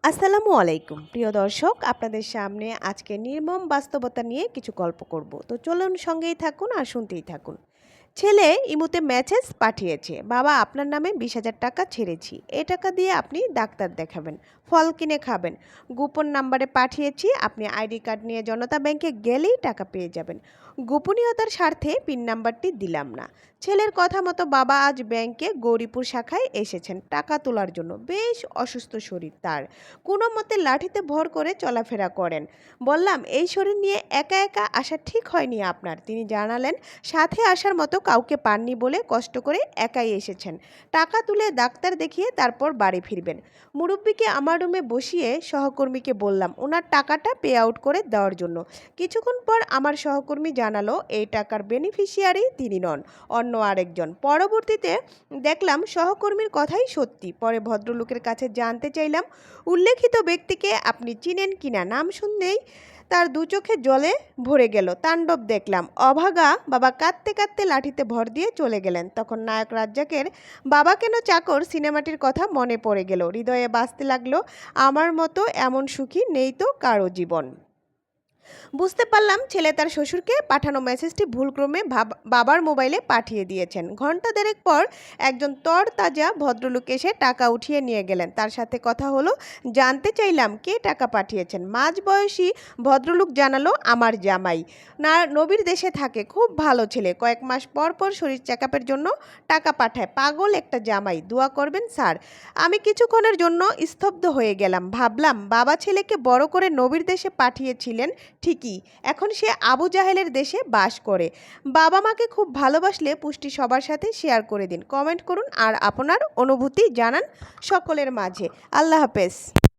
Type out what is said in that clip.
আসসালামু আলাইকুম প্রিয় দর্শক, আপনাদের সামনে আজকে নির্মম বাস্তবতা নিয়ে কিছু গল্প করব। তো চলুন, সঙ্গেই থাকুন আর শুনতেই থাকুন। ছেলে ইমুতে মেসেজ পাঠিয়েছে, বাবা আপনার নামে 20,000 টাকা ছেড়েছি, এ টাকা দিয়ে আপনি ডাক্তার দেখাবেন, ফল কিনে খাবেন। গোপন নাম্বারে পাঠিয়েছি, আপনি আইডি কার্ড নিয়ে জনতা ব্যাংকে গেলেই টাকা পেয়ে যাবেন। গোপনীয়তার স্বার্থে পিন নাম্বারটি দিলাম না। ছেলের কথা মতো বাবা আজ ব্যাংকে গৌরীপুর শাখায় এসেছেন টাকা তোলার জন্য। বেশ অসুস্থ শরীর তার, কোনো মতে লাঠিতে ভর করে চলাফেরা করেন। বললাম, এই শরীর নিয়ে একা একা আসা ঠিক হয়নি আপনার। তিনি জানালেন, সাথে আসার মতো কাউকে পাননি বলে কষ্ট করে একাই এসেছেন। টাকা তুলে ডাক্তার দেখিয়ে তারপর বাড়ি ফিরবেন। মুরব্বিকে আমার রুমে বসিয়ে সহকর্মীকে বললাম ওনার টাকাটা পে আউট করে দেওয়ার জন্য। কিছুক্ষণ পর আমার সহকর্মী জানালো এই টাকার বেনিফিশিয়ারি তিনি নন, অন্য আরেকজন। পরবর্তীতে দেখলাম সহকর্মীর কথাই সত্যি। পরে ভদ্রলোকের কাছে জানতে চাইলাম উল্লেখিত ব্যক্তিকে আপনি চিনেন কিনা। নাম শুনলেই তার দু চোখে জলে ভরে গেল। তাণ্ডব দেখলাম। অভাগা বাবা কাঁদতে কাঁদতে লাঠিতে ভর দিয়ে চলে গেলেন। তখন নায়ক রাজ্জাকের বাবা কেন চাকর সিনেমাটির কথা মনে পড়ে গেল। হৃদয়ে বাজতে লাগলো, আমার মতো এমন সুখী নেই তো কারো জীবন। বুঝতে পারলাম ছেলে তার শ্বশুরকে পাঠানো মেসেজটি ভুলক্রমে বাবার মোবাইলে পাঠিয়ে দিয়েছেন। ঘন্টা দেড়েক পর একজন তরতাজা ভদ্রলোক এসে টাকা উঠিয়ে নিয়ে গেলেন। তার সাথে কথা হলো। জানতে চাইলাম কে টাকা পাঠিয়েছেন। মাঝবয়সী ভদ্রলোক জানালো আমার জামাই। নবীর দেশে থাকে, খুব ভালো ছেলে। কয়েক মাস পর পর শরীর চেকআপের জন্য টাকা পাঠায়। পাগল একটা জামাই, দোয়া করবেন স্যার। আমি কিছুক্ষণের জন্য স্তব্ধ হয়ে গেলাম। ভাবলাম বাবা ছেলেকে বড় করে নবীর দেশে পাঠিয়েছিলেন ঠিকই, এখন সে আবু জাহেলের দেশে বাস করে। বাবা মাকে খুব ভালোবাসলে পুষ্টি সবার সাথে শেয়ার করে দিন, কমেন্ট করুন আর আপনার অনুভূতি জানান সকলের মাঝে। আল্লাহ হাফেজ।